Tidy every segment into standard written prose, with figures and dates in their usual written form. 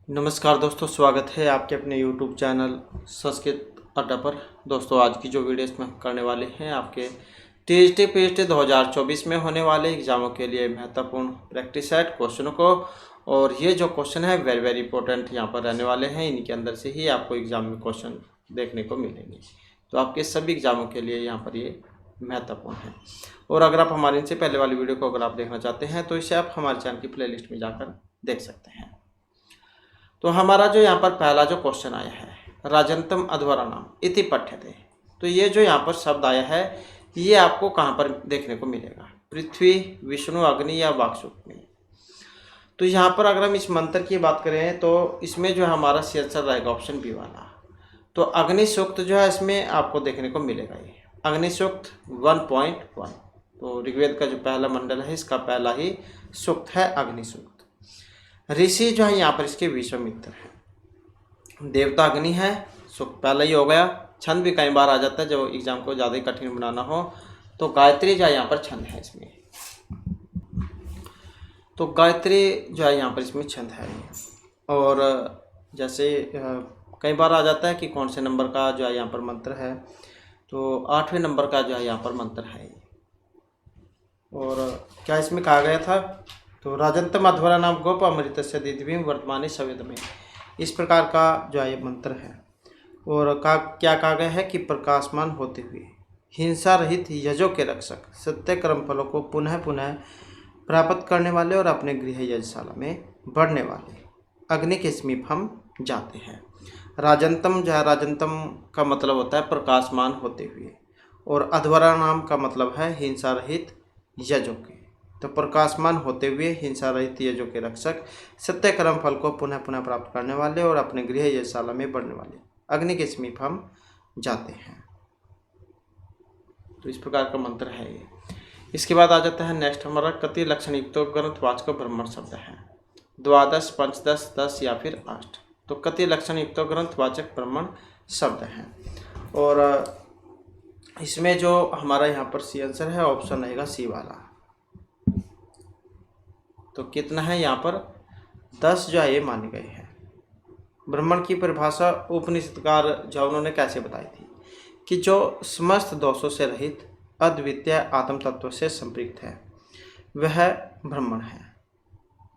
नमस्कार दोस्तों, स्वागत है आपके अपने YouTube चैनल संस्कृत अड्डा पर। दोस्तों, आज की जो वीडियो इसमें हम करने वाले हैं आपके टीएसटी पीएचडी 2024 में होने वाले एग्जामों के लिए महत्वपूर्ण प्रैक्टिस सेट क्वेश्चनों को। और ये जो क्वेश्चन है वेरी वेरी इंपॉर्टेंट यहाँ पर रहने वाले हैं। इनके अंदर से ही आपको एग्जाम में क्वेश्चन देखने को मिलेंगे, तो आपके सभी एग्जामों के लिए यहाँ पर ये महत्वपूर्ण है। और अगर आप हमारे इनसे पहले वाली वीडियो को अगर आप देखना चाहते हैं तो इसे आप हमारे चैनल की प्लेलिस्ट में जाकर देख सकते हैं। तो हमारा जो यहाँ पर पहला जो क्वेश्चन आया है, राजंतम अध्वरा नाम इति पठ्यते। तो ये जो यहाँ पर शब्द आया है ये आपको कहाँ पर देखने को मिलेगा? पृथ्वी, विष्णु, अग्नि या वाक्सूक्त में। तो यहाँ पर अगर हम इस मंत्र की बात करें तो इसमें जो हमारा सी आंसर रहेगा ऑप्शन बी वाला। तो अग्नि सूक्त जो है इसमें आपको देखने को मिलेगा। ये अग्नि सूक्त 1.1। तो ऋग्वेद का जो पहला मंडल है इसका पहला ही सूक्त है अग्नि सूक्त। ऋषि जो है यहाँ पर इसके विश्वामित्र है। देवता अग्नि है, सूक्त पहला ही हो गया। छंद भी कई बार आ जाता है जब एग्जाम को ज़्यादा ही कठिन बनाना हो। तो गायत्री जो है यहाँ पर छंद है इसमें। तो गायत्री जो है यहाँ पर इसमें छंद है। और जैसे कई बार आ जाता है कि कौन से नंबर का जो है यहाँ पर मंत्र है, तो 8वें नंबर का जो है यहाँ पर मंत्र है। और क्या इसमें कहा गया था? तो राजंतम अध्वरा नाम गोप अमृत से दिव्यम वर्तमानी सवेद में, इस प्रकार का जो है मंत्र है। और क्या कहा गया है कि प्रकाशमान होते हुए हिंसा रहित यजों के रक्षक, सत्य कर्म फलों को पुनः पुनः प्राप्त करने वाले और अपने गृह यजशाला में बढ़ने वाले अग्नि के समीप हम जाते हैं। राजंतम जो है, राजंतम का मतलब होता है प्रकाशमान होते हुए, और अध्वरा नाम का मतलब है हिंसा रहित यजों के। तो प्रकाशमान होते हुए हिंसा रहित यजों के रक्षक, सत्य कर्म फल को पुनः पुनः प्राप्त करने वाले और अपने गृह यजशाला में बढ़ने वाले अग्नि के समीप हम जाते हैं। तो इस प्रकार का मंत्र है ये। इसके बाद आ जाता है नेक्स्ट हमारा कति लक्षण युक्त ग्रंथवाचक ब्राह्मण शब्द है। द्वादश, पंचदश, 10 या फिर 8। तो कति लक्षण युक्त ग्रंथवाचक ब्राह्मण शब्द है। और इसमें जो हमारा यहाँ पर सी आंसर है ऑप्शन रहेगा सी वाला। तो कितना है यहाँ पर? 10 जो है ये माने गए हैं। ब्राह्मण की परिभाषा उपनिषदकार जो उन्होंने कैसे बताई थी कि जो समस्त दोषों से रहित अद्वितीय आत्म तत्व से संपृक्त है वह ब्राह्मण है।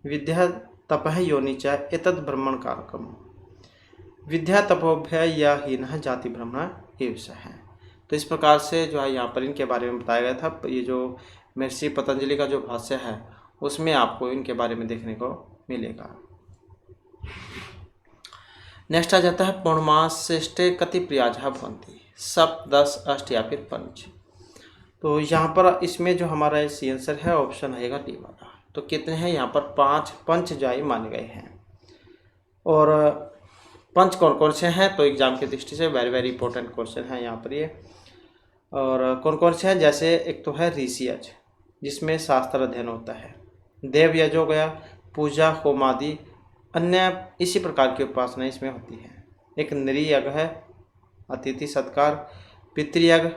विद्या तपः योनि च एतद् ब्राह्मण कारकम, विद्या तपोभ्य या हीनः जाति ब्राह्मण एव स है। तो इस प्रकार से जो है यहाँ पर इनके बारे में बताया गया था। ये जो महर्षि पतंजलि का जो भाष्य है उसमें आपको इनके बारे में देखने को मिलेगा। नेक्स्ट आ जाता है पौर्णमास्यष्टे कति प्रियाजः भवन्ति, सप्त, 10, 8 या फिर 5। तो यहाँ पर इसमें जो हमारा सी आंसर है ऑप्शन रहेगा डी वाला। तो कितने हैं यहाँ पर? 5 पंच जाई माने गए हैं। और पंच कौन कौन से हैं? तो एग्जाम की दृष्टि से वेरी वेरी इंपॉर्टेंट क्वेश्चन है यहाँ पर ये। और कौन कौन से हैं? जैसे एक तो है ऋषि यज जिसमें शास्त्र अध्ययन होता है, देव यज हो गया, पूजा होम आदि अन्य इसी प्रकार की उपासना इसमें होती है। एक नृयज्ञ है, अतिथि सत्कार, पितृयज्ञ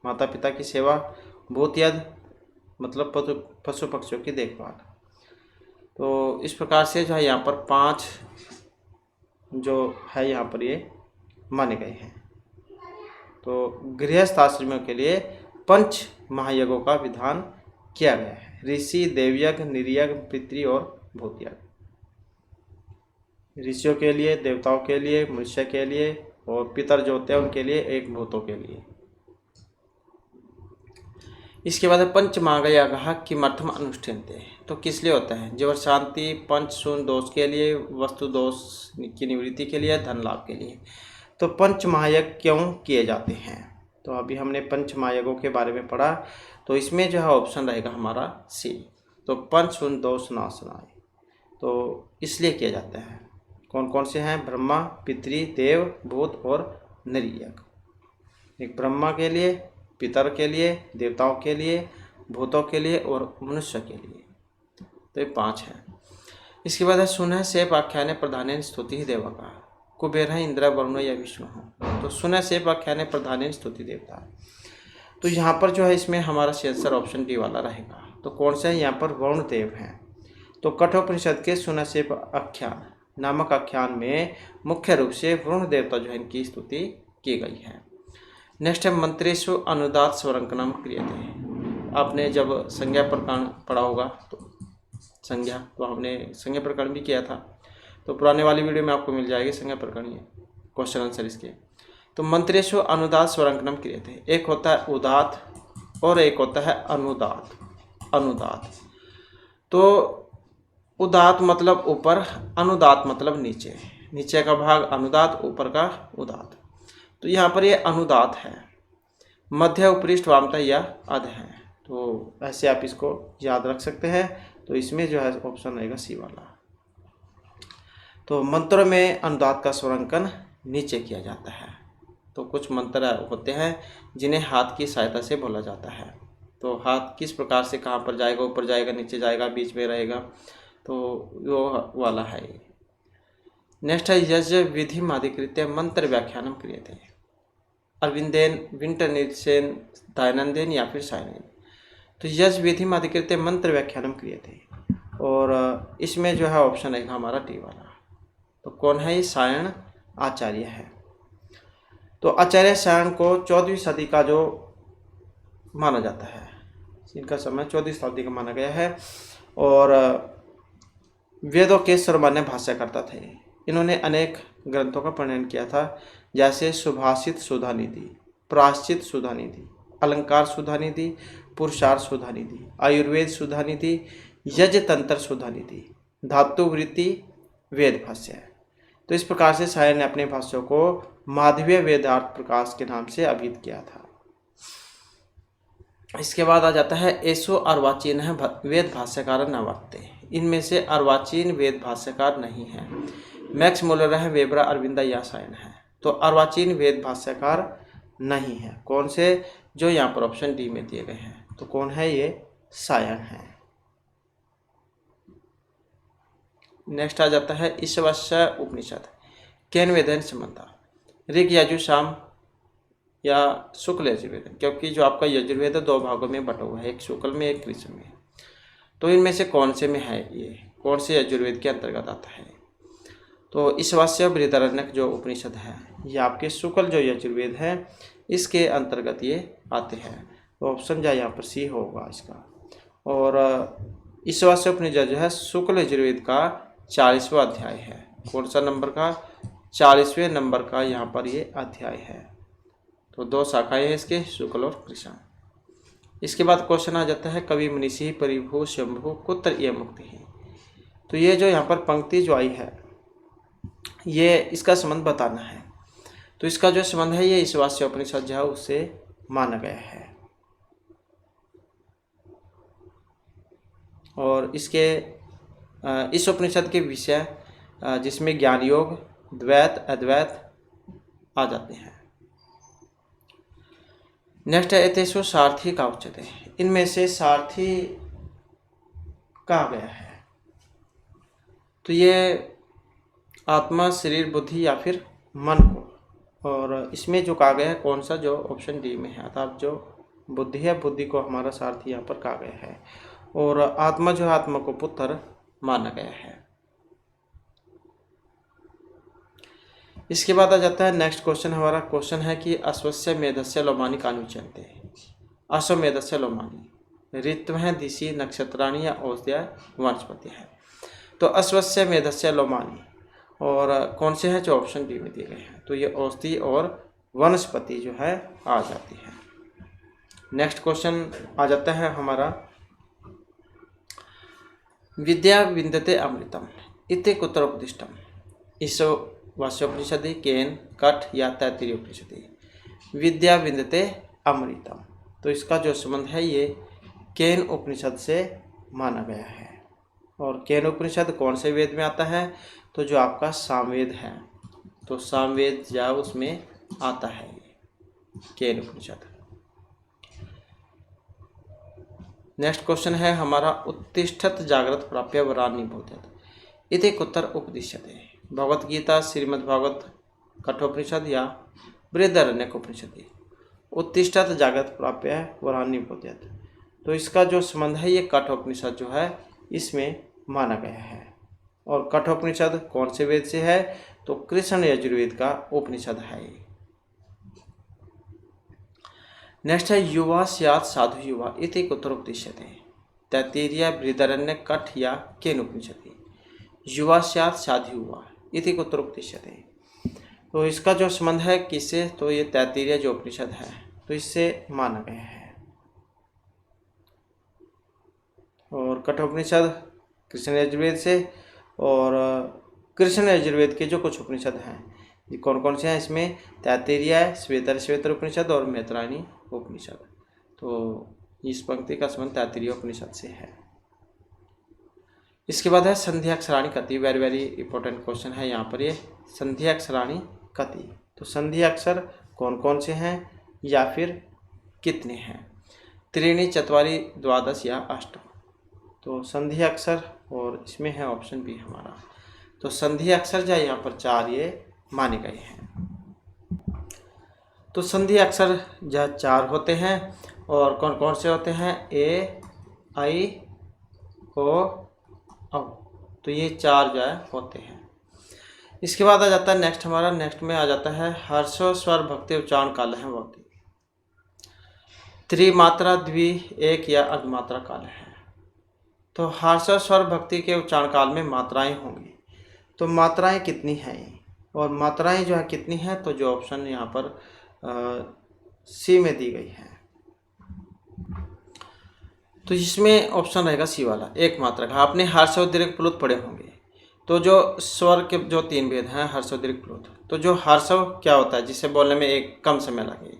माता पिता की सेवा, भूतयज्ञ मतलब पशु पक्षियों की देखभाल। तो इस प्रकार से जो है यहाँ पर 5 जो है यहाँ पर ये माने गए हैं। तो गृहस्थ आश्रमियों के लिए 5 महायज्ञों का विधान किया गया है। ऋषि, देवयज्ञ, निर्यज्ञ, पितृ और भूतयज्ञ। ऋषियों के लिए, देवताओं के लिए, मनुष्य के लिए, और पितर जो होते हैं उनके लिए, एक भूतों के लिए। इसके बाद पंच महायज्ञ किमर्थम अनुष्ठियन्ते। तो किस लिए होता है? जीवन शांति, पंच शून्य दोष के लिए, वस्तु दोष की निवृत्ति के लिए, धन लाभ के लिए। तो पंच महायज्ञ क्यों किए जाते हैं? तो अभी हमने पंच महायज्ञों के बारे में पढ़ा। तो इसमें जो है ऑप्शन रहेगा हमारा सी। तो पंच शून्य दोष नाशनाय, तो इसलिए किया जाता है। कौन कौन से हैं? ब्रह्मा, पितृ, देव, भूत और नृयज्ञ। एक ब्रह्मा के लिए, पितर के लिए, देवताओं के लिए, भूतों के लिए और मनुष्य के लिए। तो ये 5 है। इसके बाद है सुनः सेप आख्याने प्रधानेन स्तुति देवा का, कुबेर है, इंद्र, वरुण या विष्णु हो। तो सुनः सेप आख्याने प्रधानेन स्तुति देवता। तो यहाँ पर जो है इसमें हमारा आंसर ऑप्शन डी वाला रहेगा। तो कौन से हैं यहाँ पर? वरुण देव हैं। तो कठोपनिषद के सुनः सेप आख्यान नामक आख्यान में मुख्य रूप से वरुण देवता जो है इनकी स्तुति की गई है। नेक्स्ट है मंत्रेषु अनुदात स्वरंकनम क्रियते। आपने जब संज्ञा प्रकरण पढ़ा होगा तो संज्ञा, तो हमने संज्ञा प्रकरण भी किया था, तो पुराने वाली वीडियो में आपको मिल जाएगी संज्ञा प्रकरण, ये क्वेश्चन आंसर इसके। तो मंत्रेषु अनुदात स्वरंकनम क्रियते, एक होता है उदात और एक होता है अनुदात। अनुदात तो उदात मतलब ऊपर, अनुदात मतलब नीचे, नीचे का भाग अनुदात, ऊपर का उदात। तो यहाँ पर ये अनुदात है, मध्य उपरिष्ट वामता या अध है, तो ऐसे आप इसको याद रख सकते हैं। तो इसमें जो है ऑप्शन रहेगा सी वाला। तो मंत्रों में अनुदात का स्वरांकन नीचे किया जाता है। तो कुछ मंत्र होते हैं जिन्हें हाथ की सहायता से बोला जाता है। तो हाथ किस प्रकार से कहाँ पर जाएगा, ऊपर जाएगा, नीचे जाएगा, बीच में रहेगा, तो वो वाला है ये। नेक्स्ट है यज्ञ विधि माधिकृत्य मंत्र व्याख्यानम क्रियते। अरविंदेन, विंटरनित्सेन, दैनंदेन या फिर सायनेन। तो यज्ञ विधि माधिकृत्य मंत्र व्याख्यानम क्रियते, और इसमें जो है ऑप्शन रहेगा हमारा डी वाला। तो कौन है ये? सायण आचार्य है। तो आचार्य सायण को 14वीं सदी का जो माना जाता है, इनका समय 14वीं शताब्दी का माना गया है, और वेदों के सर्वमान्य भाष्यकर्ता थे। इन्होंने अनेक ग्रंथों का प्रणयन किया था, जैसे सुभाषित सुधानिधि, प्रायश्चित सुधानिधि, अलंकार सुधानिधि, पुरुषार्थ सुधानिधि, आयुर्वेद सुधानिधि, यज्ञ तंत्र सुधानिधि, धातुवृत्ति, वेद भाष्य। तो इस प्रकार से सायण ने अपने भाष्यों को माधवीय वेदार्थ प्रकाश के नाम से अभिहित किया था। इसके बाद आ जाता है एसो अर्वाचीन है वेद भाष्यकार न वर्ते। इनमें से अर्वाचीन वेद भाष्यकार नहीं है। मैक्स मुलर है, वेबरा, अरविंदा या सायण है। तो अर्वाचीन वेद भाष्यकार नहीं है। कौन से? जो यहाँ पर ऑप्शन डी में दिए गए हैं। तो कौन है ये? सायण है। नेक्स्ट आ जाता है ईशावास्य उपनिषद केन वेदन संबंधा। ऋग, यजु, साम या शुक्ल यजुर्वेद, क्योंकि जो आपका यजुर्वेद है 2 भागों में बटा हुआ है, एक शुक्ल में एक कृष्ण में। तो इनमें से कौन से में है ये, कौन से यजुर्वेद के अंतर्गत आता है? तो ईशावास्य बृहदारण्यक जो उपनिषद है ये आपके शुक्ल जो यजुर्वेद है इसके अंतर्गत ये आते हैं। तो ऑप्शन जो यहाँ पर सी होगा इसका। और ईशावास्य उपनिषद जो है शुक्ल यजुर्वेद का 40वां अध्याय है। कौन सा नंबर का? 40वें नंबर का यहाँ पर ये अध्याय है। तो 2 शाखाएं हैं इसके, शुक्ल और कृष्ण। इसके बाद क्वेश्चन आ जाता है कवि मनीषी परिभू शंभु कुत्र ये मुक्ति है। तो ये जो यहाँ पर पंक्ति जो आई है ये इसका संबंध बताना है। तो इसका जो संबंध है ये ईशावास्य उपनिषद जो है उससे माना गया है। और इसके इस उपनिषद के विषय जिसमें ज्ञान योग, द्वैत, अद्वैत आ जाते हैं। नेक्स्ट है एतेषु सारथी का उच्चते। इनमें से सारथी कहा गया है। तो ये आत्मा, शरीर, बुद्धि या फिर मन को, और इसमें जो कहा गया है कौन सा? जो ऑप्शन डी में है, अर्थात जो बुद्धि है, बुद्धि को हमारा सारथी यहाँ पर कहा गया है। और आत्मा जो है आत्मा को पुत्र माना गया है। इसके बाद आ जाता है नेक्स्ट क्वेश्चन। हमारा क्वेश्चन है कि अश्वस्य मेधस्य लोमानी कानुचनते। अश्वमेधस्य लोमानी ऋतु हैं, दिशि, नक्षत्राणी या औषधीय वनस्पति है। तो अश्वस्य मेधस्य लोमानी और कौन से हैं? जो ऑप्शन डी में दिए गए हैं। तो ये औषधि और वनस्पति जो है आ जाती है। नेक्स्ट क्वेश्चन आ जाता है हमारा विद्या विन्दते अमृतम इति कुत्र उपदिष्टम। ईशावास्योपनिषदि, केन, कठ या तैत्तिरीय उपनिषदि। विद्या विन्दते अमृतम, तो इसका जो संबंध है ये केन उपनिषद से माना गया है। और केन उपनिषद कौन से वेद में आता है? तो जो आपका सामवेद है, तो सामवेद जो उसमें आता है केन उपनिषद। नेक्स्ट क्वेश्चन है हमारा उत्तिष्ठत जागृत प्राप्य वरान्नि बोध्यत इति कुत्र उपदिश्यते। भगवत गीता, श्रीमद्भागवत, कठोपनिषद या बृहदारण्यक उपनिषद। उत्तिष्ठत जागृत प्राप्य वरान्नि बोध्यत, तो इसका जो संबंध है ये कठोपनिषद जो है इसमें माना गया है। और कठोपनिषद कौन से वेद से है? तो कृष्ण यजुर्वेद का उपनिषद है। नेक्स्ट है युवा स्यात् साधु युवा इति कुतरोपदिश्यते तैत्तिरीय बृहदारण्य कठ या केन उपनिषदि। युवा स्यात् साधु युवा इति कुतरोपदिश्यते, तो इसका जो संबंध है किससे? तो ये तैत्तिरीय जो उपनिषद है तो इससे माना गया है। और कठोपनिषद कृष्ण यजुर्वेद से, और कृष्ण यजुर्वेद के जो कुछ उपनिषद हैं ये कौन कौन से हैं? इसमें तैत्तिरीय, श्वेतर उपनिषद और मैत्रायणी उपनिषद। तो इस पंक्ति का संबंध तैत्तिरीय उपनिषद से है। इसके बाद है संधि अक्षराणि कति। वेरी वेरी इंपॉर्टेंट क्वेश्चन है यहाँ पर ये, संधि अक्षराणि कति। तो संधि अक्षर कौन कौन से हैं या फिर कितने हैं? त्रीणि चत्वारि द्वादश या अष्ट। तो संधि अक्षर, और इसमें है ऑप्शन बी हमारा। तो संधि अक्षर जो यहाँ पर 4 ये माने गए हैं। तो संधि अक्षर जो 4 होते हैं, और कौन कौन से होते हैं? ए, आई, ओ, औ। तो ये 4 जो है होते हैं। इसके बाद आ जाता है नेक्स्ट हमारा, नेक्स्ट में आ जाता है हर्षो स्वर भक्ति उच्चारण काल है भक्ति। त्रिमात्रा, द्वि, एक या अर्धमात्रा काल है। तो हर्षो स्वर भक्ति के उच्चारण काल में मात्राएं होंगी। तो मात्राएं कितनी हैं? और मात्राएं जो है कितनी हैं? तो जो ऑप्शन यहाँ पर सी में दी गई है, तो इसमें ऑप्शन रहेगा सी वाला, एक मात्रा का। आपने हर्ष और दीर्घ प्लुत पढ़े होंगे। तो जो स्वर के जो 3 भेद हैं, हर्ष और दीर्घ प्लुत, तो जो हर्षव क्या होता है जिसे बोलने में एक कम समय लगे,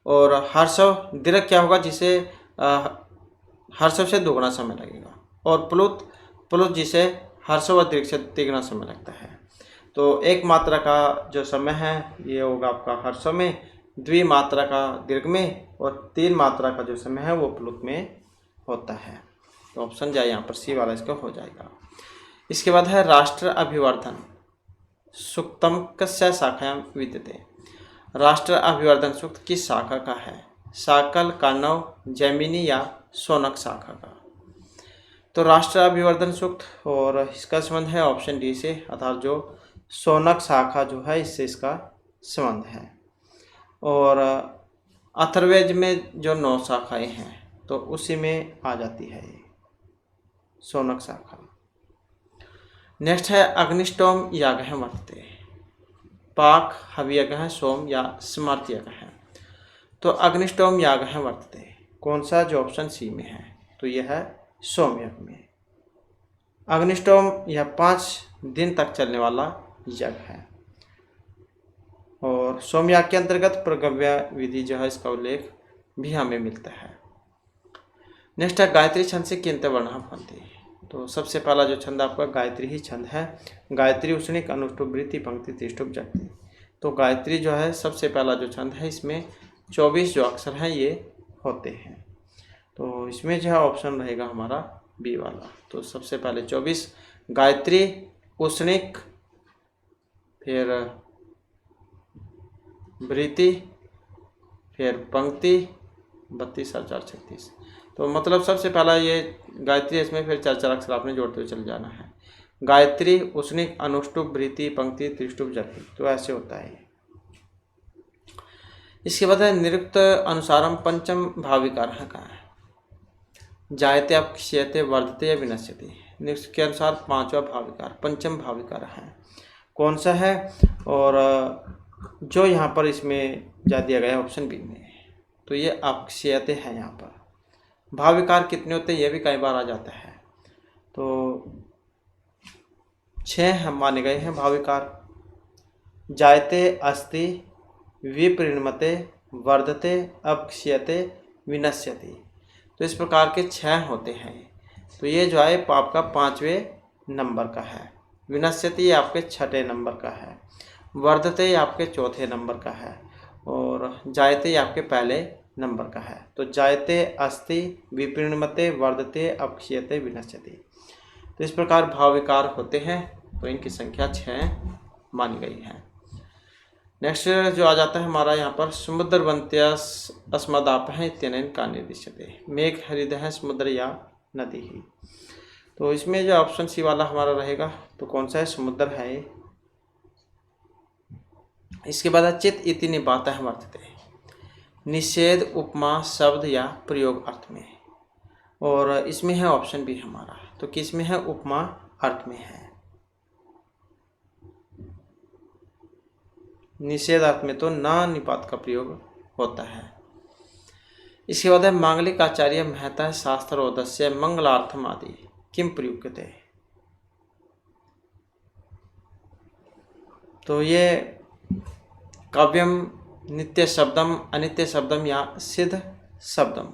और हर्षव दीर्घ क्या होगा जिसे हर्षव से दोगुना समय लगेगा, और प्लुत जिसे हर्षव और दीर्घ से तिगुना समय लगता है। तो एक मात्रा का जो समय है ये होगा आपका हर्षव में, द्विमात्रा का दीर्घ में, और 3 मात्रा का जो समय है वो प्लुत में होता है। तो ऑप्शन जाए यहाँ पर सी वाला इसका हो जाएगा। इसके बाद है राष्ट्र अभिवर्धन सूक्तम कस्य शाखायां विद्यते। राष्ट्र अभिवर्धन सूक्त किस शाखा का है? शाकल, कर्णव, जैमिनी या शौनक शाखा का। तो राष्ट्र अभिवर्धन सूक्त, और इसका संबंध है ऑप्शन डी से, अर्थात जो शौनक शाखा जो है इससे इसका संबंध है। और अथर्ववेद में जो 9 शाखाएं हैं तो उसी में आ जाती है ये शौनक शाखा। नेक्स्ट है अग्निष्टोम यागः वर्तते। पाक, हवियज्ञ, सोम या स्मर्त यज्ञ है। तो अग्निष्टोम यागः वर्तते कौन सा? जो ऑप्शन सी में है, तो यह है सोम यज्ञ में। अग्निष्टोम यह 5 दिन तक चलने वाला यज्ञ है, और सोमयाग के अंतर्गत प्रगव्य विधि जो है इसका उल्लेख भी हमें मिलता है। नेक्स्ट है गायत्री छंद से किंत वर्ण भवन्ति। तो सबसे पहला जो छंद आपका गायत्री ही छंद है। गायत्री उष्णिक, अनुष्टुप, वृत्ति, पंक्ति, त्रिष्टुप, जक्ति। तो गायत्री जो है सबसे पहला जो छंद है, इसमें 24 जो अक्षर हैं ये होते हैं। तो इसमें जो है ऑप्शन रहेगा हमारा बी वाला। तो सबसे पहले 24 गायत्री, उष्णिक, फिर वृत्ति, फिर पंक्ति, 32 और 4 36। तो मतलब सबसे पहला ये गायत्री, इसमें फिर 4 अक्षर आपने जोड़ते हुए चले जाना है। गायत्री, उष्णिक, अनुष्टुप, वृत्ति, पंक्ति, त्रिष्टुप, जक्ति। तो ऐसे होता है। इसके बाद है निरुक्त अनुसारम पंचम भाविकार का है। जायते, अपक्षयते, वर्धते या विनश्यते। निरुक्त के अनुसार 5वां भाविकार, पंचम भाविकार है। कौन सा है? और जो यहाँ पर इसमें जा दिया गया है ऑप्शन बी में, तो ये अपक्षयते है। यहाँ पर भाविकार कितने होते हैं ये भी कई बार आ जाता है। तो 6 हम माने गए हैं भाविकार। जायते, अस्ति, विपरिणमते, वर्धते, अपक्षयते, विनश्यति। तो इस प्रकार के 6 होते हैं। तो ये जो है आपका 5वें नंबर का है। विनश्यति आपके 6ठे नंबर का है। वर्धते आपके 4थे नंबर का है, और जायते आपके पहले नंबर का है। तो जायते, अस्ति, विपरिणमते, वर्धते, अपक्षयते, विनश्यति। तो इस प्रकार भाविकार होते हैं। तो इनकी संख्या 6 मानी गई है। नेक्स्ट जो आ जाता है हमारा यहाँ पर समुद्रवन्त्यास अस्मदापः इत्यनेन का निर्दिश्यते। मेघ हृदय समुद्र या नदी ही। तो इसमें जो ऑप्शन सी वाला हमारा रहेगा तो कौन सा है, समुद्र है ये। इसके बाद है चित इति निपातः वर्तते, निषेध उपमा शब्द या प्रयोग अर्थ में, और इसमें है ऑप्शन बी हमारा, तो किस में है, उपमा अर्थ में है। निषेध अर्थ में तो ना निपात का प्रयोग होता है। इसके बाद है मांगलिक आचार्य महता शास्त्रोदस्य मंगलार्थम आदि किम प्रयुक्ते, तो ये काव्यम नित्य शब्दम अनित्य शब्दम या सिद्ध शब्दम,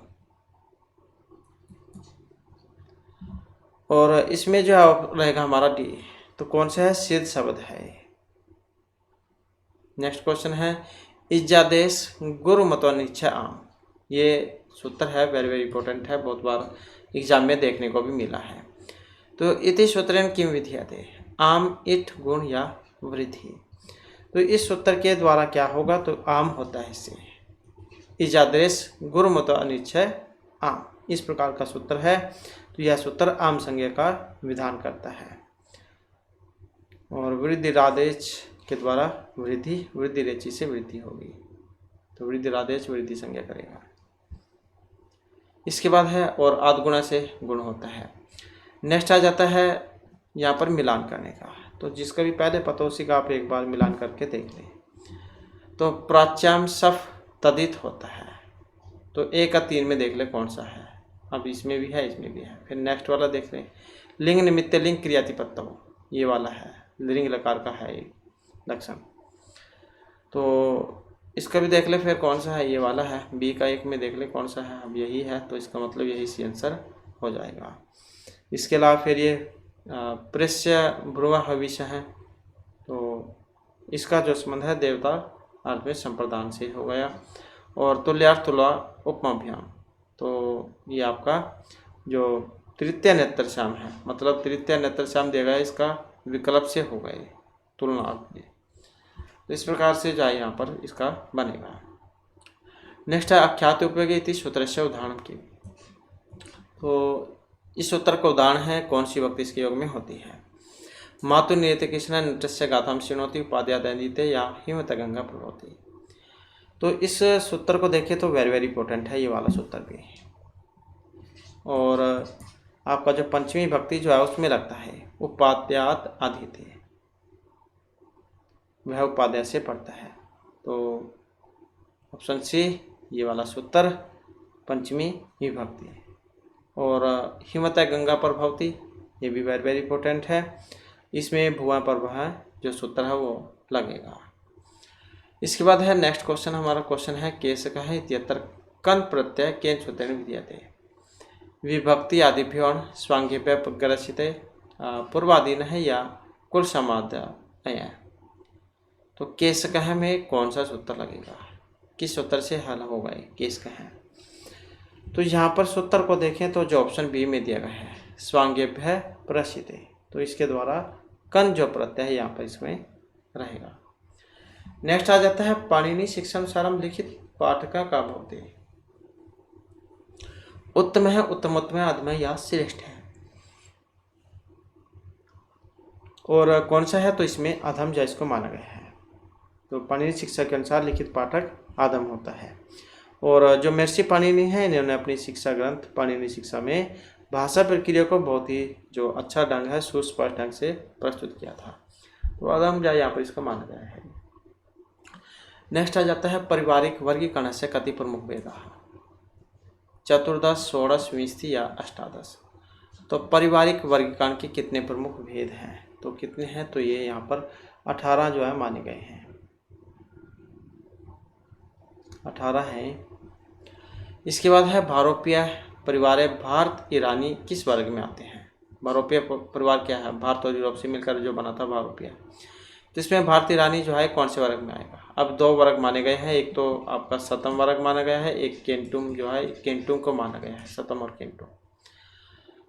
और इसमें जो रहेगा हमारा डी, तो कौन सा है, सिद्ध शब्द है। नेक्स्ट क्वेश्चन है इज्जादेश गुरु मतोनिच्छा आम, ये सूत्र है वेरी वेरी इंपॉर्टेंट है, बहुत बार एग्जाम में देखने को भी मिला है। तो इति सूत्रेण किम विधीयते, आम इट गुण या वृद्धि, तो इस सूत्र के द्वारा क्या होगा, तो आम होता है इससे, इजादेश गुरु मतो अनिच्छय आम, इस प्रकार का सूत्र है। तो यह सूत्र आम संज्ञा का विधान करता है। और वृद्धि रादेश के द्वारा वृद्धि, वृद्धि रेचि से वृद्धि होगी, तो वृद्धि रादेश वृद्धि संज्ञा करेगा। इसके बाद है और आदगुणा से गुण होता है। नेक्स्ट आ जाता है यहाँ पर मिलान करने का, तो जिसका भी पहले पता उसी का आप एक बार मिलान करके देख लें। तो प्राच्याम सफ तदित होता है, तो एक का 3 में देख ले कौन सा है, अब इसमें भी है इसमें भी है। फिर नेक्स्ट वाला देख लें, लिंग निमित्त लिंग क्रियातिपत्तव, ये वाला है, लिंग लकार का है ये लक्षण, तो इसका भी देख ले फिर कौन सा है, ये वाला है। बी का 1 में देख ले कौन सा है, अब यही है, तो इसका मतलब यही सी आंसर हो जाएगा। इसके अलावा फिर ये प्रश्य भ्रुव हविष्य है, तो इसका जो संबंध है देवता अर्थ में संप्रदान से हो गया। और तुल्यार्थ तुला उपमाभ्याम, तो ये आपका जो तृतीय नेत्रश्याम है, मतलब तृतीय नेत्रश्याम देगा, इसका विकल्प से हो गए तुलनार्थ में, तो इस प्रकार से जो है यहाँ पर इसका बनेगा। नेक्स्ट है अख्यात उपयोगी इति सूत्र से उदाहरण की, तो इस सूत्र का उदाहरण है कौन सी वक्त इसके योग में होती है। मातु नियत कृष्ण नृत्य गाथाम श्रृणोति उपाध्या दैनिते या हिमत गंगा प्रभवती, तो इस सूत्र को देखें तो वेरी वेरी इंपॉर्टेंट है ये वाला सूत्र भी। और आपका जो पंचमी भक्ति जो है उसमें लगता है उपाध्यात आदिते, वह उपाध्याय से पढ़ता है, तो ऑप्शन सी ये वाला सूत्र पंचमी विभक्ति। और हिमत गंगा प्रभवती, ये भी वेरी वेरी इंपॉर्टेंट है, इसमें भुआ प्रभा जो सूत्र है वो लगेगा। इसके बाद है नेक्स्ट क्वेश्चन, हमारा क्वेश्चन है केस का है इत्यत्र कन प्रत्यय केन सूत्रेण विधीयते, विभक्ति आदिभ्यो स्वांगिभ्य ग्रसिते पूर्वादीन है या कुल समाध्याय, तो केस कह में कौन सा सूत्र लगेगा, किस सूत्र से हल होगा केस कह। तो यहाँ पर सूत्र को देखें तो जो ऑप्शन बी में दिया गया है स्वांगिभ्य प्रसिते, तो इसके द्वारा कन जो प्रत्यय है यहाँ पर इसमें रहेगा। नेक्स्ट आ जाता है पाणिनि शिक्षानुसारम लिखित पाठका का भवते, उत्तम है उत्तमोत्तम है अधम है या श्रेष्ठ है, और कौन सा है, तो इसमें अधम जो इसको माना गया है। तो पाणिनि शिक्षा के अनुसार लिखित पाठक अधम होता है। और जो महर्षि पाणिनि है इन्होंने अपनी शिक्षा ग्रंथ पाणिनि शिक्षा में भाषा प्रक्रिया को बहुत ही जो अच्छा ढंग है सुस्पष्ट ढंग से प्रस्तुत किया था, तो अधम जो यहाँ पर इसका माना गया है। नेक्स्ट आ जाता है पारिवारिक वर्गीकरण से कति प्रमुख भेद, 14, 16, 20 या 18, तो पारिवारिक वर्गीकरण के कितने प्रमुख भेद हैं, तो कितने हैं, तो ये यहाँ पर 18 जो है माने गए हैं, 18 हैं। इसके बाद है भारोपीय परिवार, भारत ईरानी किस वर्ग में आते हैं, भारोपीय परिवार क्या है, भारत और यूरोप से मिलकर जो बना था भारोपीय, तो इसमें भारत ईरानी जो है कौन से वर्ग में आएगा। अब 2 वर्ग माने गए हैं, एक तो आपका सतम वर्ग माना गया है, एक केंटुम जो है केंटुम को माना गया है, सतम और केंटुम।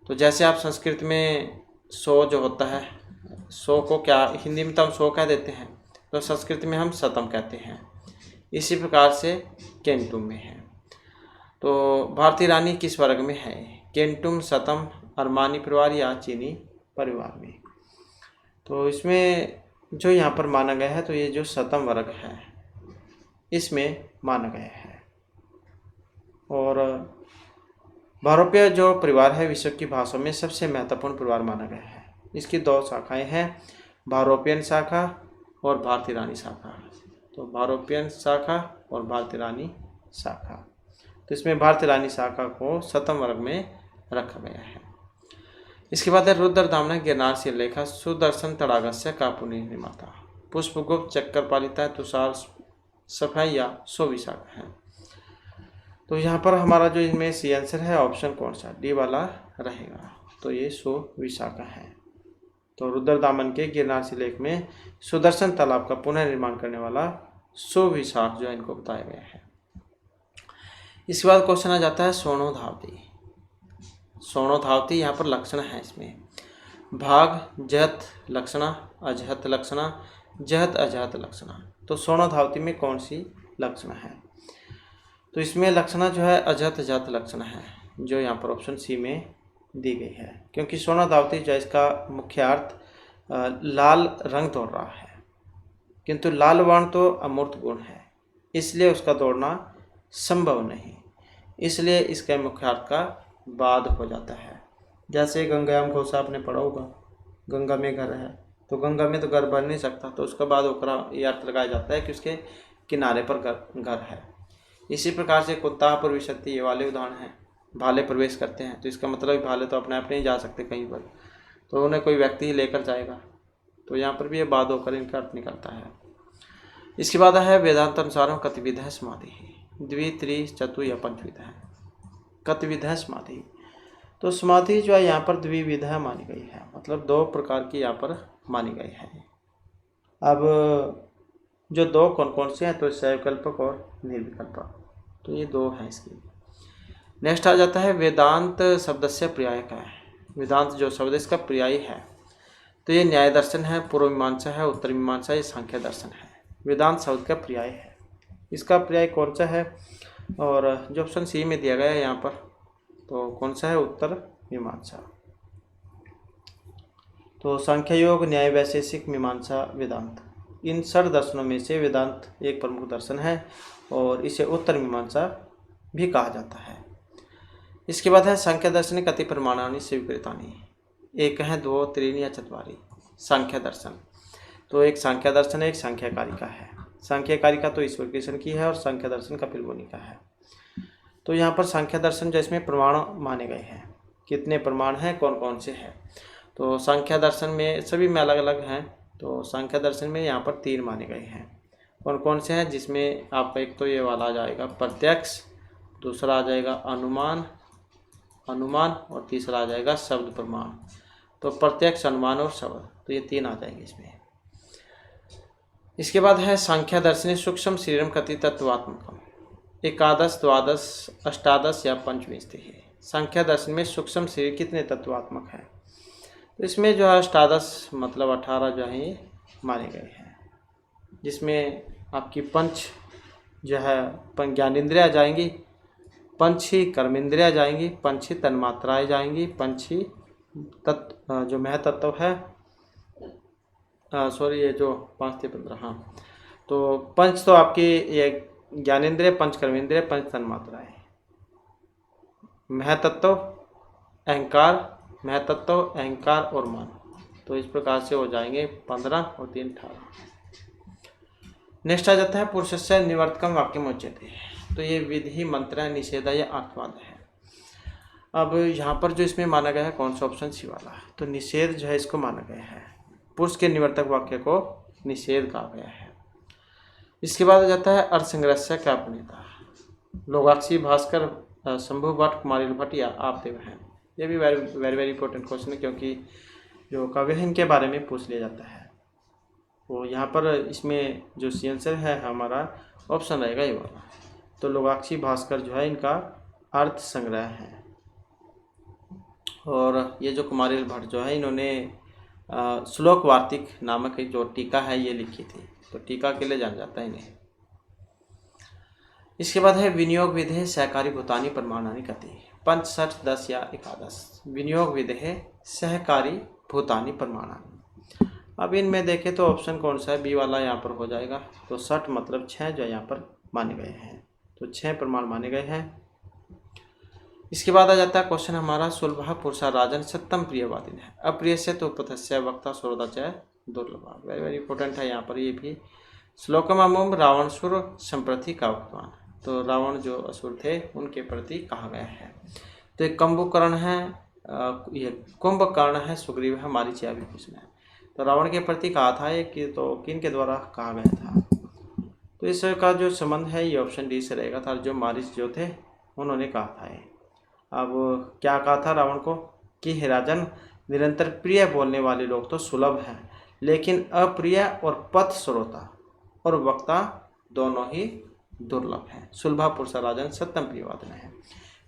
तो जैसे आप संस्कृत में 100 जो होता है, 100 को क्या हिंदी में तो हम 100 कह देते हैं, तो संस्कृत में हम सतम कहते हैं, इसी प्रकार से केंटुम में है। तो भारतीय रानी किस वर्ग में है, केंटुम, सतम अरमानी परिवार या चीनी परिवार में। तो इसमें जो यहाँ पर माना गया है तो ये जो सतम वर्ग है इसमें माना गया है। और बहुरूपीय जो परिवार है विश्व की भाषाओं में सबसे महत्वपूर्ण परिवार माना गया है। इसकी 2 शाखाएं हैं, बहुरूपियन शाखा और भारतीय रानी शाखा। तो बहुरूपियन शाखा और भारतीय रानी शाखा, तो इसमें भारतीय रानी शाखा को सतम वर्ग में रखा गया है। इसके बाद है रुद्रदामन गिरनार शिलालेखा सुदर्शन तड़ागस्य का पुनर्निर्माता पुष्पगुप्त चक्रपालिता तुषार सफाई या सोविशाखा है। तो यहाँ पर हमारा जो इनमें सी आंसर है ऑप्शन कौन सा, डी वाला रहेगा। तो ये सोविशाखा है। तो रुद्रदामन के गिरनार शिलालेख में सुदर्शन तालाब का पुनर्निर्माण करने वाला सोविशाख जो है इनको बताया गया है। इसके बाद क्वेश्चन आ जाता है सोणोधावती। सोणोधावती यहाँ पर लक्षण है इसमें भाग जहत लक्षणा अजहत लक्षणा जहत अजहत लक्षणा। तो सोणोधावती में कौन सी लक्षण है, तो इसमें लक्षणा जो है अजहत अजहत लक्षण है जो यहाँ पर ऑप्शन सी में दी गई है। क्योंकि सोणोधावती जो इसका मुख्य अर्थ लाल रंग दौड़ रहा है, किंतु लाल वर्ण तो अमूर्त गुण है इसलिए उसका दौड़ना संभव नहीं, इसलिए इसके मुख्य अर्थ का बाद हो जाता है। जैसे गंगायाम घोषा आपने पढ़ा होगा, गंगा में घर है, तो गंगा में तो घर बन नहीं सकता, तो उसका बाद होकर ये अर्थ लगाया जाता है कि उसके किनारे पर घर है। इसी प्रकार से कुत्ता प्रविशति ये वाले उदाहरण हैं, भाले प्रवेश करते हैं, तो इसका मतलब भाले तो अपने आप नहीं जा सकते कहीं पर, तो उन्हें कोई व्यक्ति ही लेकर जाएगा। तो यहाँ पर भी ये बाद होकर इनका अर्थ निकलता है। इसके बाद है वेदांत अनुसार कतिविध है समाधि द्वि त्रि चतु या पंचविध है। कतिविध है समाधि, तो समाधि जो है यहाँ पर द्विविध मानी गई है, मतलब 2 प्रकार की यहाँ पर मानी गई है। अब जो 2 कौन कौन से हैं, तो सविकल्पक और निर्विकल्पक, तो ये 2 हैं इसकी। नेक्स्ट आ जाता है वेदांत शब्द से पर्याय का है। वेदांत जो शब्द इसका पर्याय है, तो ये न्याय दर्शन है, पूर्व मीमांसा है, उत्तर मीमांसा, ये सांख्य दर्शन है। वेदांत शब्द का पर्याय है, इसका पर्याय कौन सा है, और जो ऑप्शन सी में दिया गया है यहाँ पर, तो कौन सा है, उत्तर मीमांसा। तो सांख्य योग न्याय वैशेषिक मीमांसा वेदांत, इन 6 दर्शनों में से वेदांत एक प्रमुख दर्शन है और इसे उत्तर मीमांसा भी कहा जाता है। इसके बाद है सांख्य दर्शन कति प्रमाणानि स्वीकृतानि, 1 है 2 3 या 4 सांख्य दर्शन। तो एक सांख्य दर्शन है, एक सांख्यकारिका है। सांख्यकारिका तो ईश्वर कृष्ण की है और सांख्य दर्शन कपिल मुनि का है। तो यहाँ पर सांख्य दर्शन जो इसमें प्रमाण माने गए हैं, कितने प्रमाण हैं, कौन कौन से हैं, तो सांख्य दर्शन में सभी में अलग अलग हैं। तो सांख्य दर्शन में यहाँ पर 3 माने गए हैं। कौन कौन से हैं, जिसमें आपका एक तो ये वाला आ जाएगा प्रत्यक्ष, दूसरा आ जाएगा अनुमान और तीसरा आ जाएगा शब्द प्रमाण। तो प्रत्यक्ष, अनुमान और शब्द, तो ये 3 आ जाएंगे इसमें। इसके बाद है सांख्य दर्शन सूक्ष्म शरीरम कति तत्वात्मकम, 11 द्वादश अष्टादश या पंचविंशति है। सांख्य दर्शन में सूक्ष्म शरीर कितने तत्वात्मक है, तो इसमें जो है अष्टादश मतलब 18 जो है माने गए हैं, जिसमें आपकी पंच जो है ज्ञानेंद्रियाँ जाएंगी, पंच ही कर्मेंद्रियाँ जाएंगी, पंच ही तन्मात्राएँ जाएंगी, पंच ही तत्व जो महतत्व है, ये जो 5 से 15, हाँ, तो पंच तो आपकी ये ज्ञानेंद्रिय, पंच कर्मेंद्रिय, पंच तन्मात्राएँ, महतत्व अहंकार और मन। तो इस प्रकार से हो जाएंगे 15 और 3 18। नेक्स्ट आ जाता है पुरुषस्य निवर्तकम वाक्यम उच्यते, तो ये विधि मंत्र निषेध या अर्थवाद है। अब यहाँ पर जो इसमें माना गया है कौन सा, ऑप्शन सी वाला, तो निषेध जो है इसको माना गया है, पुरुष के निवर्तक वाक्य को निषेध कहा गया है। इसके बाद आ जाता है अर्थसंग्रह क्या प्रणेता, लोगाक्षी भास्कर, शंभु भट्ट, कुमारिल भट्ट या आपदेव हैं। ये भी वेरी इंपॉर्टेंट क्वेश्चन है, क्योंकि जो काव्य है इनके बारे में पूछ लिया जाता है। तो यहाँ पर इसमें जो सी आंसर है हमारा ऑप्शन रहेगा ये वाला। तो लोगाक्षी भास्कर जो है इनका अर्थ संग्रह है, और ये जो कुमारिल भट्ट जो है इन्होंने श्लोक वार्तिक नामक एक जो टीका है ये लिखी थी, तो टीका के लिए जाना जाता है इन्हें। इसके बाद है विनियोग विधि सहकारी भूतानी प्रमाणानि कति, 5 6 10 या 11। विनियोग विधेय सहकारी भूतानी प्रमाणानि। अब इनमें देखें तो ऑप्शन कौन सा है, बी वाला यहाँ पर हो जाएगा। तो 60 मतलब 6 जो यहाँ पर माने गए हैं, तो 6 प्रमाण माने गए हैं। इसके बाद आ जाता है क्वेश्चन हमारा, सुलभा पुरुषा राजन सत्यम प्रियवादिन है, अप्रिय से तो उपतस्य वक्ता श्रोता च दुर्लभा। वेरी वेरी इंपॉर्टेंट है यहाँ पर ये भी। श्लोकम अमुम रावणसुर संप्रति का भगवान, तो रावण जो असुर थे उनके प्रति कहा गया है। तो एक कुंभकर्ण है, ये कुंभकर्ण है, सुग्रीव है, मारीचा भी कृष्ण है। तो रावण के प्रति कहा था ये कि तो किन के द्वारा कहा गया था, तो इसका जो संबंध है ये ऑप्शन डी से रहेगा था। जो मारीच जो थे उन्होंने कहा था ये। अब क्या कहा था रावण को कि हे राजन, निरंतर प्रिय बोलने वाले लोग तो सुलभ हैं, लेकिन अप्रिय और पथ श्रोता और वक्ता दोनों ही दुर्लभ हैं। सुलभा पुरुषा राजन सत्यम प्रियवादिन है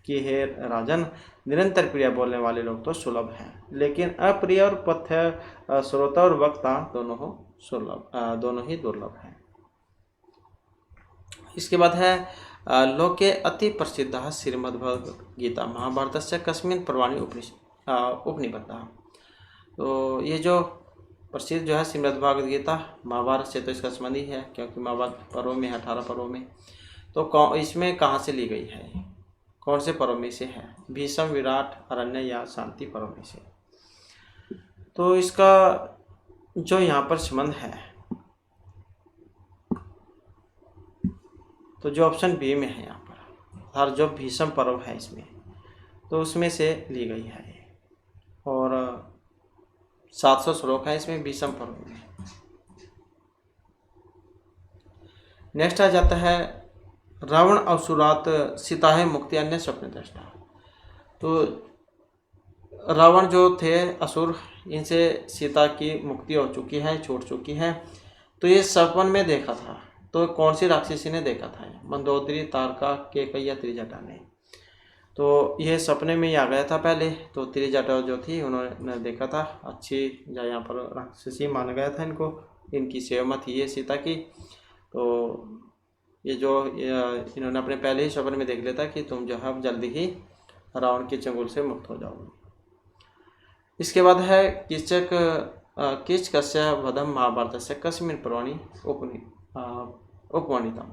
कि हे राजन, निरंतर प्रिय बोलने वाले लोग तो सुलभ हैं, लेकिन अप्रिय और पथ श्रोता और वक्ता दोनों ही दुर्लभ हैं। इसके बाद है लोके अति प्रसिद्ध श्रीमद्भगवद्गीता महाभारत से कस्मिन् पर्वाणि उपनिबद्धा। तो ये जो प्रसिद्ध जो है श्रीमद्भगवद्गीता महाभारत से, तो इसका संबंध ही है क्योंकि महाभारत पर्वों में 18 पर्वों में। तो इसमें कहाँ से ली गई है, कौन से पर्व में से है, भीष्म, विराट, अरण्य या शांति पर्व में से। तो इसका जो यहाँ पर संबंध है, तो जो ऑप्शन बी में है यहाँ पर, हर जो भीष्म पर्व है इसमें, तो उसमें से ली गई है ये। और 700 श्लोक है इसमें भीष्म पर्व में। नेक्स्ट आ जाता है रावण असुरात सीता है मुक्ति अन्य स्वप्न दृष्टा। तो रावण जो थे असुर, इनसे सीता की मुक्ति हो चुकी है, छूट चुकी है। तो ये सपन में देखा था, तो कौन सी राक्षसी ने देखा था, मंदोदरी, तारका, केकैया, त्रिजटा ने। तो ये सपने में ही आ गया था पहले। तो त्रिजटा जो थी उन्होंने देखा था, अच्छी या यहाँ पर राक्षसी माना गया था इनको, इनकी सेवा थी ये सीता की। तो ये जो इन्होंने अपने पहले ही सपने में देख लिया था कि तुम जो है जल्दी ही रावण के चंगुल से मुक्त हो जाओगे। इसके बाद है किचकस्य वधम महाभारत से कस्मिन् पर्वणि उपवर्णितम।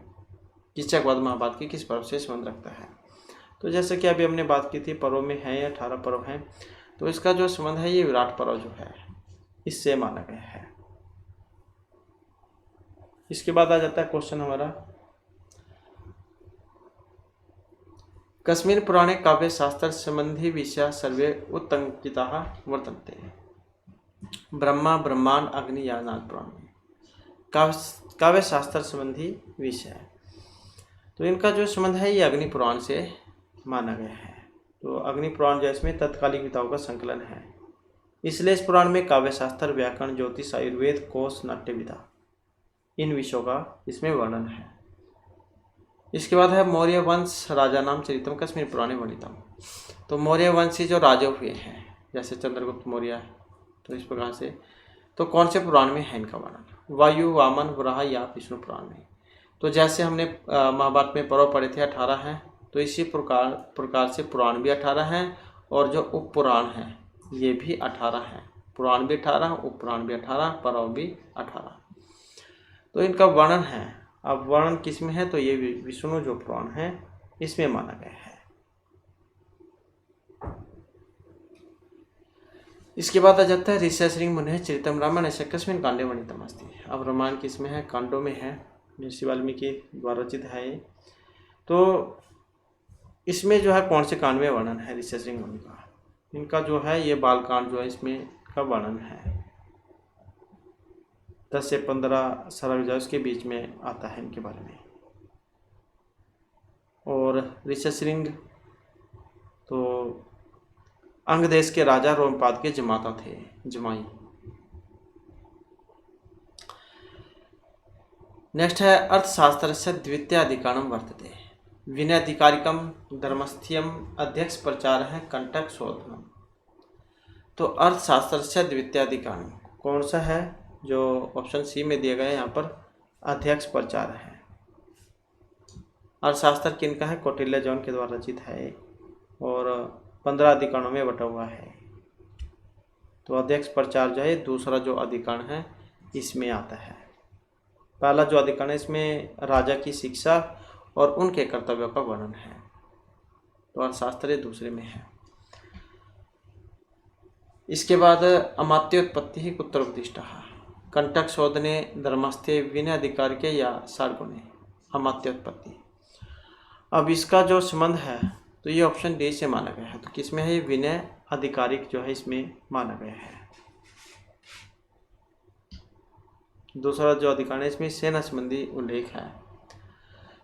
किचक वध महाभारत की किस पर्व से संबंध रखता है। तो जैसे कि अभी हमने बात की थी, पर्व में है 18 पर्व हैं, तो इसका जो संबंध है ये विराट पर्व जो है इससे माना गया है। इसके बाद आ जाता है क्वेश्चन हमारा, कस्मिन् पुराणे काव्य शास्त्र संबंधी विषय सर्वे उत्तंकिता वर्तन्ते। ब्रह्मा, ब्रह्मांड, अग्नि या नाग पुराण काव्य शास्त्र संबंधी विषय। तो इनका जो संबंध है ये अग्नि पुराण से माना गया है। तो अग्नि पुराण जो इसमें तत्कालिक विधाओं का संकलन है, इसलिए इस पुराण में काव्य शास्त्र, व्याकरण, ज्योतिष, आयुर्वेद, कोश, नाट्य विधा, इन विषयों का इसमें वर्णन है। इसके बाद है मौर्य वंश राजा नाम चरितम कस्मिन् पुराणे वर्णितम। तो मौर्य वंशी जो राजा हुए हैं, जैसे चंद्रगुप्त मौर्य, तो इस प्रकार से, तो कौन से पुराण में है इनका वर्णन, वायु, वामन, वराह या विष्णु पुराण में। तो जैसे हमने महाभारत में पर्व पढ़े थे 18 हैं, तो इसी प्रकार से पुराण भी 18 हैं और जो उप पुराण हैं ये भी 18 हैं। पुराण भी 18, उप पुराण भी 18, पर्व भी 18। तो इनका वर्णन है। अब वर्णन किस में है, तो ये विष्णु जो पुराण है इसमें माना गया है। इसके बाद आ जाता है ऋष्यशृंग मुने चरितम रामायण ऐसे कस्मिन् कांडे वर्णितम अस्ति। अब रामायण किस में है, कांडों में है, ऋषि वाल्मीकि द्वारा रचित है ये। तो इसमें जो है कौन से कांड में वर्णन है ऋष्यशृंग मुनि का, इनका जो है ये बालकांड जो है इसमें का वर्णन है। 10 से 15 सर्ग जो उसके बीच में आता है इनके बारे में। और ऋष्यशृंग तो अंग देश के राजा रोमपाद के जमाता थे, जमाई। नेक्स्ट है अर्थशास्त्र से द्वितीयाधिकारणम वर्तते। विनयाधिकारिकम धर्मस्थ्यम अध्यक्ष प्रचार है कंटक शोधनम। तो अर्थशास्त्र से द्वितीयाधिकारणम कौन सा है, जो ऑप्शन सी में दिया गया है यहाँ पर अध्यक्ष प्रचार है। अर्थशास्त्र किनका है, कौटिल्य जॉन के द्वारा रचित है। और 15 अधिकरणों में बटा हुआ है। तो अध्यक्ष प्रचार जो है दूसरा जो अधिकरण है इसमें आता है। पहला जो अधिकरण है इसमें राजा की शिक्षा और उनके कर्तव्यों का वर्णन है। तो अर्थशास्त्र दूसरे में है। इसके बाद अमात्योत्पत्ति ही कुत्र कंटक शोधने धर्मस्थे विनय अधिकार के या सार्गुणे अमात्योत्पत्ति। अब इसका जो संबंध है तो ये ऑप्शन डी से माना गया है। तो किसमें है? विनय आधिकारिक जो है इसमें माना गया है। दूसरा जो अधिकरण है इसमें सेना संबंधी उल्लेख है।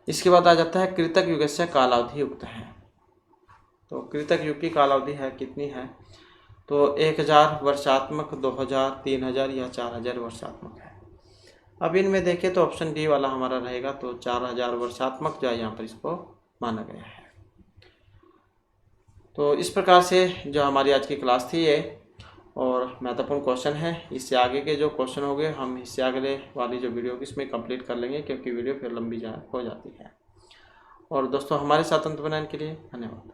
इसके बाद आ जाता है कृतक युग से कालावधि युक्त है। तो कृतक युग की कालावधि है कितनी है? तो 1000 वर्षात्मक, 2000, 3000 या 4000 वर्षात्मक है। अब इनमें देखें तो ऑप्शन डी वाला हमारा रहेगा। तो 4000 वर्षात्मक जो है यहाँ पर इसको माना गया है। तो इस प्रकार से जो हमारी आज की क्लास थी ये और महत्वपूर्ण क्वेश्चन है। इससे आगे के जो क्वेश्चन हो गए हम इससे अगले वाली जो वीडियो होगी इसमें कंप्लीट कर लेंगे, क्योंकि वीडियो फिर लंबी हो जाती है। और दोस्तों हमारे साथ अंत बनाने के लिए धन्यवाद।